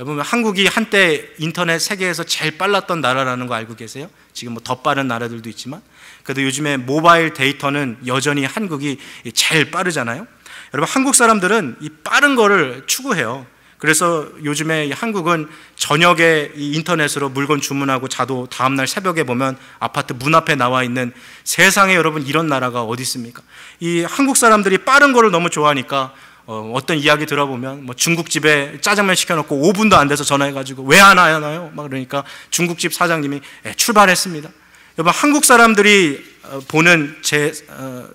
여러분, 한국이 한때 인터넷 세계에서 제일 빨랐던 나라라는 거 알고 계세요? 지금 뭐 더 빠른 나라들도 있지만, 그래도 요즘에 모바일 데이터는 여전히 한국이 제일 빠르잖아요. 여러분, 한국 사람들은 이 빠른 거를 추구해요. 그래서 요즘에 한국은 저녁에 이 인터넷으로 물건 주문하고 자도 다음날 새벽에 보면 아파트 문 앞에 나와 있는, 세상에 여러분 이런 나라가 어디 있습니까? 이 한국 사람들이 빠른 거를 너무 좋아하니까 어떤 이야기 들어보면 뭐 중국집에 짜장면 시켜놓고 5분도 안 돼서 전화해가지고 왜 안 와요? 막 그러니까 중국집 사장님이 출발했습니다. 여러분, 한국 사람들이 보는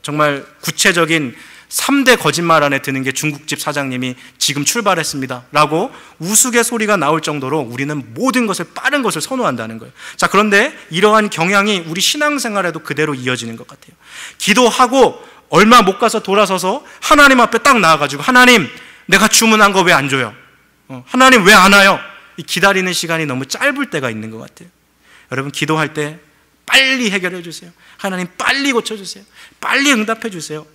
정말 구체적인 3대 거짓말 안에 드는 게 중국집 사장님이 지금 출발했습니다 라고 우스갯소리가 나올 정도로 우리는 모든 것을 빠른 것을 선호한다는 거예요. 자, 그런데 이러한 경향이 우리 신앙생활에도 그대로 이어지는 것 같아요. 기도하고 얼마 못 가서 돌아서서 하나님 앞에 딱 나와가지고 하나님, 내가 주문한 거 왜 안 줘요? 하나님 왜 안 와요? 이 기다리는 시간이 너무 짧을 때가 있는 것 같아요. 여러분, 기도할 때 빨리 해결해 주세요. 하나님 빨리 고쳐주세요. 빨리 응답해 주세요.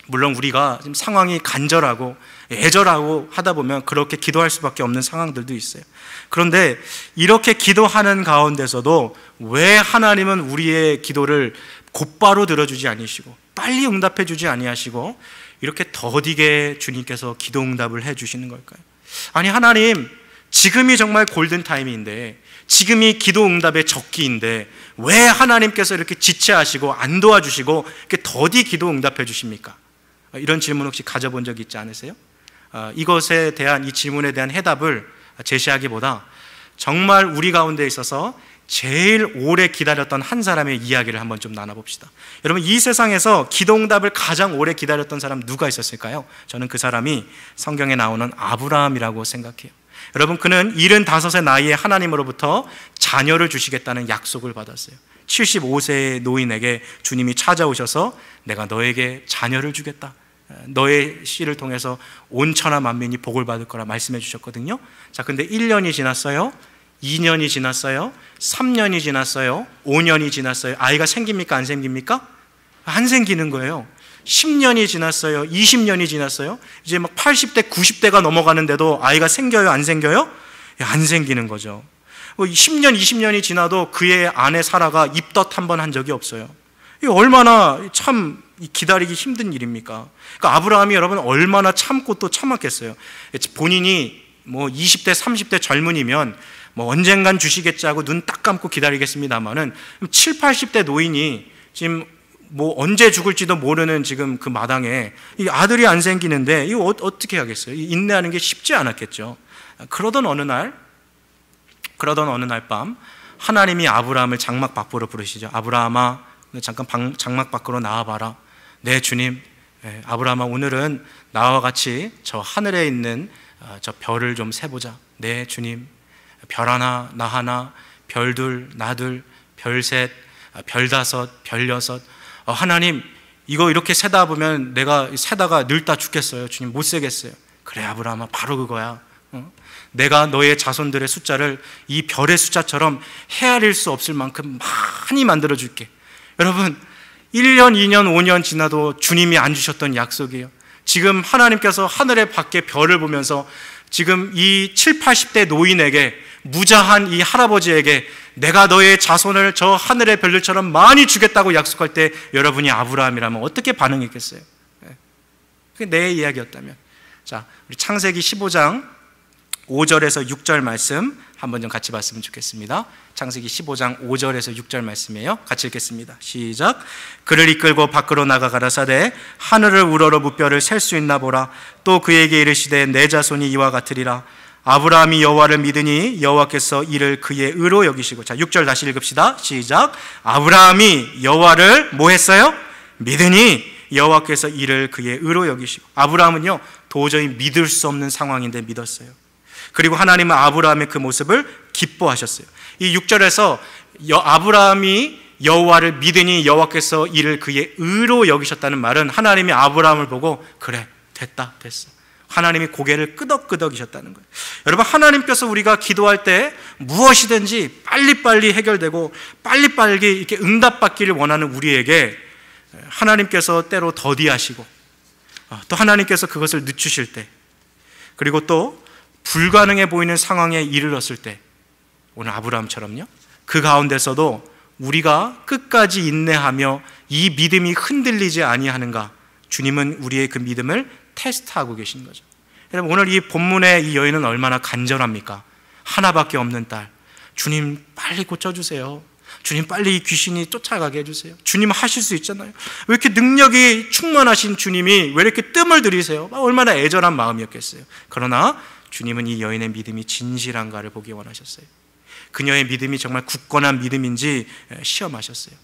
물론 우리가 지금 상황이 간절하고 애절하고 하다 보면 그렇게 기도할 수밖에 없는 상황들도 있어요. 그런데 이렇게 기도하는 가운데서도 왜 하나님은 우리의 기도를 곧바로 들어주지 아니시고 빨리 응답해 주지 아니하시고 이렇게 더디게 주님께서 기도 응답을 해 주시는 걸까요? 아니, 하나님, 지금이 정말 골든타임인데, 지금이 기도 응답의 적기인데 왜 하나님께서 이렇게 지체하시고 안 도와주시고 이렇게 더디 기도 응답해 주십니까? 이런 질문 혹시 가져본 적 있지 않으세요? 이것에 대한, 이 질문에 대한 해답을 제시하기보다 정말 우리 가운데 있어서 제일 오래 기다렸던 한 사람의 이야기를 한번 좀 나눠봅시다. 여러분, 이 세상에서 기도응답을 가장 오래 기다렸던 사람 누가 있었을까요? 저는 그 사람이 성경에 나오는 아브라함이라고 생각해요. 여러분, 그는 75의 나이에 하나님으로부터 자녀를 주시겠다는 약속을 받았어요. 75세의 노인에게 주님이 찾아오셔서 내가 너에게 자녀를 주겠다, 너의 씨를 통해서 온 천하 만민이 복을 받을 거라 말씀해 주셨거든요. 자, 근데 1년이 지났어요, 2년이 지났어요, 3년이 지났어요, 5년이 지났어요. 아이가 생깁니까? 안 생깁니까? 안 생기는 거예요. 10년이 지났어요, 20년이 지났어요. 이제 막 80대, 90대가 넘어가는데도 아이가 생겨요? 안 생겨요? 안 생기는 거죠. 10년, 20년이 지나도 그의 아내 사라가 입덧 한 번 한 적이 없어요. 이 얼마나 참 기다리기 힘든 일입니까? 그러니까 아브라함이, 여러분, 얼마나 참고 또 참았겠어요. 본인이 뭐 20대, 30대 젊은이면 뭐 언젠간 주시겠지 하고 눈 딱 감고 기다리겠습니다만은 7, 80대 노인이 지금 뭐 언제 죽을지도 모르는 지금 그 마당에 이 아들이 안 생기는데 이거 어떻게 하겠어요? 인내하는 게 쉽지 않았겠죠. 그러던 어느 날 밤 하나님이 아브라함을 장막 밖으로 부르시죠. 아브라함아, 잠깐 장막 밖으로 나와봐라. 네, 주님. 아브라함아, 오늘은 나와 같이 저 하늘에 있는 저 별을 좀 세보자. 네, 주님. 별 하나, 나 하나, 별 둘, 나 둘, 별 셋, 별 다섯, 별 여섯. 하나님, 이거 이렇게 세다 보면 내가 세다가 늙다 죽겠어요. 주님, 못 세겠어요. 그래, 아브라함아, 바로 그거야. 내가 너의 자손들의 숫자를 이 별의 숫자처럼 헤아릴 수 없을 만큼 많이 만들어 줄게. 여러분, 1년, 2년, 5년 지나도 주님이 안 주셨던 약속이에요. 지금 하나님께서 하늘의 밖에 별을 보면서 지금 이 7, 80대 노인에게, 무자한 이 할아버지에게 내가 너의 자손을 저 하늘의 별들처럼 많이 주겠다고 약속할 때 여러분이 아브라함이라면 어떻게 반응했겠어요? 그게 내 이야기였다면. 자, 우리 창세기 15장 5절에서 6절 말씀 한번 좀 같이 봤으면 좋겠습니다. 창세기 15장 5절에서 6절 말씀이에요. 같이 읽겠습니다. 시작. 그를 이끌고 밖으로 나가 가라사대 하늘을 우러러 무뼈를 셀 수 있나 보라. 또 그에게 이르시되 내 자손이 이와 같으리라. 아브라함이 여호와를 믿으니 여호와께서 이를 그의 의로 여기시고. 자, 6절 다시 읽읍시다. 시작. 아브라함이 여호와를 뭐 했어요? 믿으니 여호와께서 이를 그의 의로 여기시고. 아브라함은요, 도저히 믿을 수 없는 상황인데 믿었어요. 그리고 하나님은 아브라함의 그 모습을 기뻐하셨어요. 이 6절에서 아브라함이 여호와를 믿으니 여호와께서 이를 그의 의로 여기셨다는 말은 하나님이 아브라함을 보고 그래, 됐다, 됐어. 하나님이 고개를 끄덕끄덕이셨다는 거예요. 여러분, 하나님께서 우리가 기도할 때 무엇이든지 빨리빨리 해결되고 빨리빨리 이렇게 응답받기를 원하는 우리에게 하나님께서 때로 더디하시고 또 하나님께서 그것을 늦추실 때, 그리고 또 불가능해 보이는 상황에 이르렀을 때, 오늘 아브라함처럼요, 그 가운데서도 우리가 끝까지 인내하며 이 믿음이 흔들리지 아니하는가, 주님은 우리의 그 믿음을 테스트하고 계신 거죠. 여러분, 오늘 이 본문의 이 여인은 얼마나 간절합니까? 하나밖에 없는 딸, 주님 빨리 고쳐주세요. 주님 빨리 이 귀신이 쫓아가게 해주세요. 주님 하실 수 있잖아요. 왜 이렇게 능력이 충만하신 주님이 왜 이렇게 뜸을 들이세요? 얼마나 애절한 마음이었겠어요. 그러나 주님은 이 여인의 믿음이 진실한가를 보기 원하셨어요. 그녀의 믿음이 정말 굳건한 믿음인지 시험하셨어요.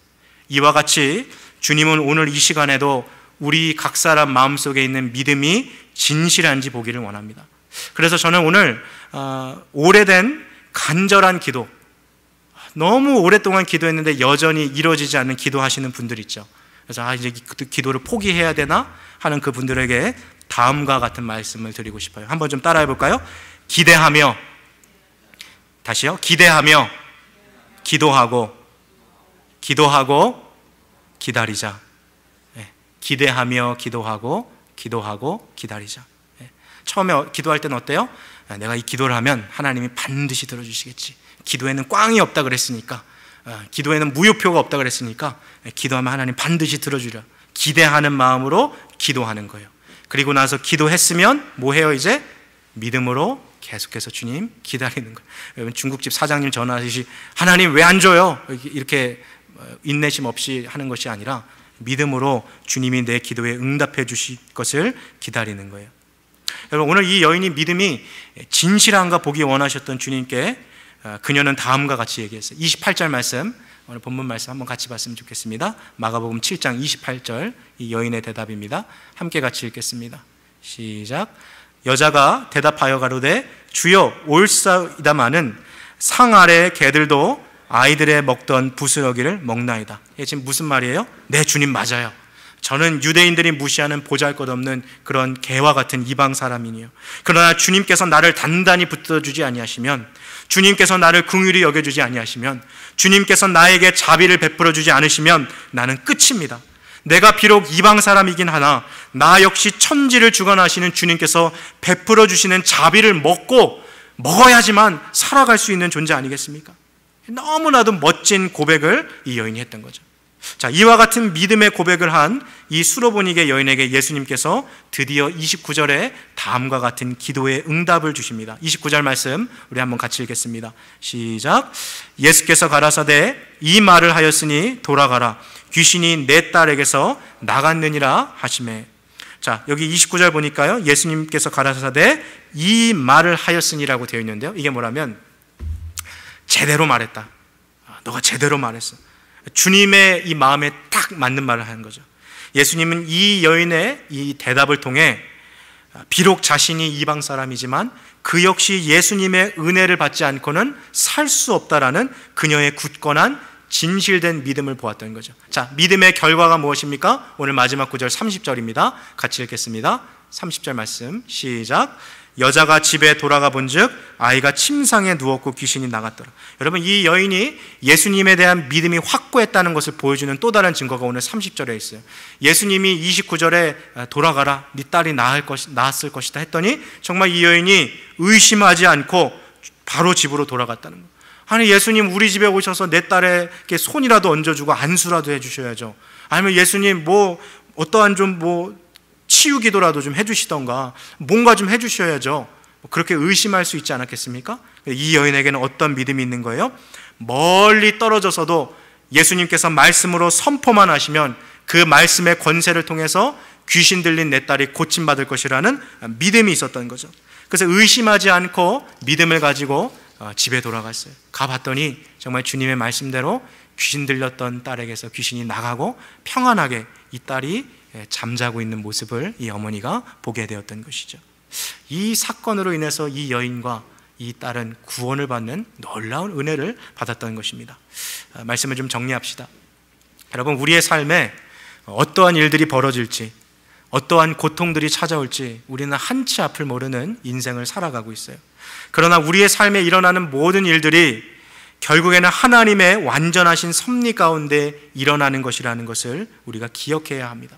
이와 같이 주님은 오늘 이 시간에도 우리 각 사람 마음속에 있는 믿음이 진실한지 보기를 원합니다. 그래서 저는 오늘 오래된 간절한 기도, 너무 오랫동안 기도했는데 여전히 이루어지지 않는 기도하시는 분들 있죠. 그래서 이제 기도를 포기해야 되나 하는 그 분들에게 다음과 같은 말씀을 드리고 싶어요. 한번 좀 따라해 볼까요? 기대하며, 다시요. 기대하며 기도하고 기다리자. 기대하며 기도하고 기다리자. 처음에 기도할 때는 어때요? 내가 이 기도를 하면 하나님이 반드시 들어주시겠지. 기도에는 꽝이 없다 그랬으니까, 기도에는 무효표가 없다 그랬으니까 기도하면 하나님 반드시 들어주리라. 기대하는 마음으로 기도하는 거예요. 그리고 나서 기도했으면 뭐 해요? 이제 믿음으로 계속해서 주님 기다리는 거예요. 여러분, 중국집 사장님 전화하듯이 하나님 왜 안 줘요? 이렇게 인내심 없이 하는 것이 아니라 믿음으로 주님이 내 기도에 응답해 주실 것을 기다리는 거예요. 여러분, 오늘 이 여인이 믿음이 진실한가 보기 원하셨던 주님께 그녀는 다음과 같이 얘기했어요. 28절 말씀, 오늘 본문 말씀 한번 같이 봤으면 좋겠습니다. 마가복음 7장 28절, 이 여인의 대답입니다. 함께 같이 읽겠습니다. 시작. 여자가 대답하여 가로되 주여 옳사이다마는 상 아래 개들도 아이들의 먹던 부스러기를 먹나이다. 이게 지금 무슨 말이에요? 네, 주님 맞아요. 저는 유대인들이 무시하는 보잘것없는 그런 개와 같은 이방 사람이니요. 그러나 주님께서 나를 단단히 붙들어주지 아니하시면, 주님께서 나를 긍휼히 여겨주지 아니하시면, 주님께서 나에게 자비를 베풀어주지 않으시면 나는 끝입니다. 내가 비록 이방 사람이긴 하나 나 역시 천지를 주관하시는 주님께서 베풀어 주시는 자비를 먹어야지만 살아갈 수 있는 존재 아니겠습니까? 너무나도 멋진 고백을 이 여인이 했던 거죠. 자, 이와 같은 믿음의 고백을 한 이 수로보니게 여인에게 예수님께서 드디어 29절에 다음과 같은 기도의 응답을 주십니다. 29절 말씀 우리 한번 같이 읽겠습니다. 시작. 예수께서 가라사대 이 말을 하였으니 돌아가라, 귀신이 내 딸에게서 나갔느니라 하시매. 자, 여기 29절 보니까요, 예수님께서 가라사대 이 말을 하였으니라고 되어 있는데요, 이게 뭐라면 제대로 말했다. 너가 제대로 말했어. 주님의 이 마음에 딱 맞는 말을 하는 거죠. 예수님은 이 여인의 이 대답을 통해 비록 자신이 이방 사람이지만 그 역시 예수님의 은혜를 받지 않고는 살 수 없다라는 그녀의 굳건한 진실된 믿음을 보았던 거죠. 자, 믿음의 결과가 무엇입니까? 오늘 마지막 구절 30절입니다. 같이 읽겠습니다. 30절 말씀 시작. 여자가 집에 돌아가 본즉 아이가 침상에 누웠고 귀신이 나갔더라. 여러분, 이 여인이 예수님에 대한 믿음이 확고했다는 것을 보여주는 또 다른 증거가 오늘 30절에 있어요. 예수님이 29절에 돌아가라, 네 딸이 나았을 것이다 했더니 정말 이 여인이 의심하지 않고 바로 집으로 돌아갔다는 거예요. 아니, 예수님 우리 집에 오셔서 내 딸에게 손이라도 얹어주고 안수라도 해주셔야죠. 아니면 예수님 어떠한 치유 기도라도 좀 해주시던가 뭔가 좀 해주셔야죠. 그렇게 의심할 수 있지 않았겠습니까? 이 여인에게는 어떤 믿음이 있는 거예요? 멀리 떨어져서도 예수님께서 말씀으로 선포만 하시면 그 말씀의 권세를 통해서 귀신 들린 내 딸이 고침받을 것이라는 믿음이 있었던 거죠. 그래서 의심하지 않고 믿음을 가지고 집에 돌아갔어요. 가봤더니 정말 주님의 말씀대로 귀신 들렸던 딸에게서 귀신이 나가고 평안하게 이 딸이 잠자고 있는 모습을 이 어머니가 보게 되었던 것이죠. 이 사건으로 인해서 이 여인과 이 딸은 구원을 받는 놀라운 은혜를 받았던 것입니다. 말씀을 좀 정리합시다. 여러분, 우리의 삶에 어떠한 일들이 벌어질지, 어떠한 고통들이 찾아올지 우리는 한치 앞을 모르는 인생을 살아가고 있어요. 그러나 우리의 삶에 일어나는 모든 일들이 결국에는 하나님의 완전하신 섭리 가운데 일어나는 것이라는 것을 우리가 기억해야 합니다.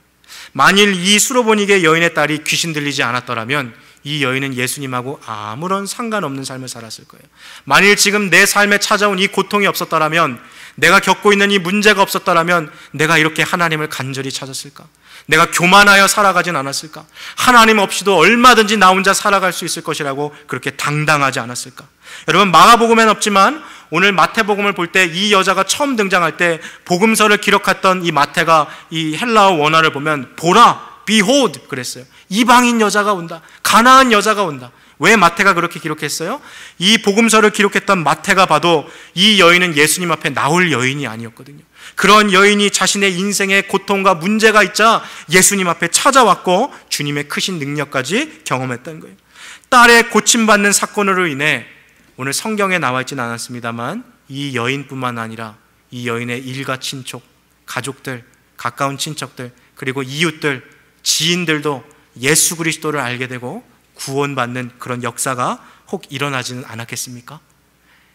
만일 이 수로보니게 여인의 딸이 귀신 들리지 않았더라면 이 여인은 예수님하고 아무런 상관없는 삶을 살았을 거예요. 만일 지금 내 삶에 찾아온 이 고통이 없었더라면, 내가 겪고 있는 이 문제가 없었더라면 내가 이렇게 하나님을 간절히 찾았을까? 내가 교만하여 살아가진 않았을까? 하나님 없이도 얼마든지 나 혼자 살아갈 수 있을 것이라고 그렇게 당당하지 않았을까? 여러분, 마가복음엔 없지만 오늘 마태복음을 볼 때 이 여자가 처음 등장할 때 복음서를 기록했던 이 마태가 이 헬라어 원어를 보면 보라, behold 그랬어요. 이방인 여자가 온다. 가나안 여자가 온다. 왜 마태가 그렇게 기록했어요? 이 복음서를 기록했던 마태가 봐도 이 여인은 예수님 앞에 나올 여인이 아니었거든요. 그런 여인이 자신의 인생에 고통과 문제가 있자 예수님 앞에 찾아왔고 주님의 크신 능력까지 경험했던 거예요. 딸의 고침받는 사건으로 인해 오늘 성경에 나와 있지는 않았습니다만 이 여인뿐만 아니라 이 여인의 일가 친척, 가족들, 가까운 친척들, 그리고 이웃들, 지인들도 예수 그리스도를 알게 되고 구원받는 그런 역사가 혹 일어나지는 않았겠습니까?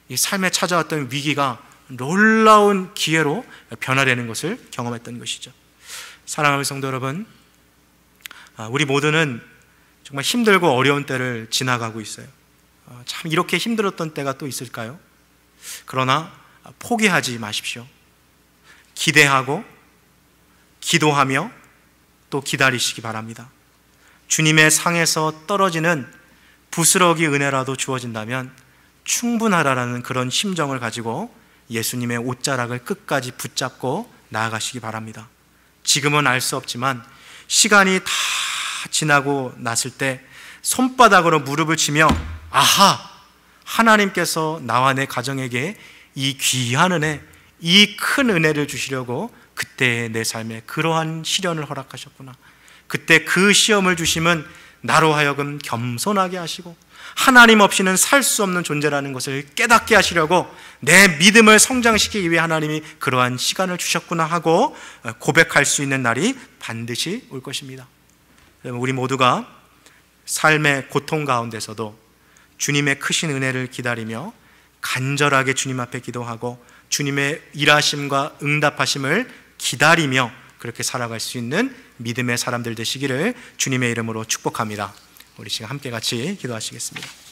이 삶에 찾아왔던 위기가 놀라운 기회로 변화되는 것을 경험했던 것이죠. 사랑하는 성도 여러분, 우리 모두는 정말 힘들고 어려운 때를 지나가고 있어요. 참 이렇게 힘들었던 때가 또 있을까요? 그러나 포기하지 마십시오. 기대하고 기도하며 또 기다리시기 바랍니다. 주님의 상에서 떨어지는 부스러기 은혜라도 주어진다면 충분하라는 그런 심정을 가지고 예수님의 옷자락을 끝까지 붙잡고 나아가시기 바랍니다. 지금은 알 수 없지만 시간이 다 지나고 났을 때 손바닥으로 무릎을 치며 아하! 하나님께서 나와 내 가정에게 이 귀한 은혜, 이 큰 은혜를 주시려고 그때 내 삶에 그러한 시련을 허락하셨구나. 그때 그 시험을 주심은 나로 하여금 겸손하게 하시고 하나님 없이는 살 수 없는 존재라는 것을 깨닫게 하시려고 내 믿음을 성장시키기 위해 하나님이 그러한 시간을 주셨구나 하고 고백할 수 있는 날이 반드시 올 것입니다. 우리 모두가 삶의 고통 가운데서도 주님의 크신 은혜를 기다리며 간절하게 주님 앞에 기도하고 주님의 일하심과 응답하심을 기다리며 그렇게 살아갈 수 있는 믿음의 사람들 되시기를 주님의 이름으로 축복합니다. 우리 지금 함께 같이 기도하시겠습니다.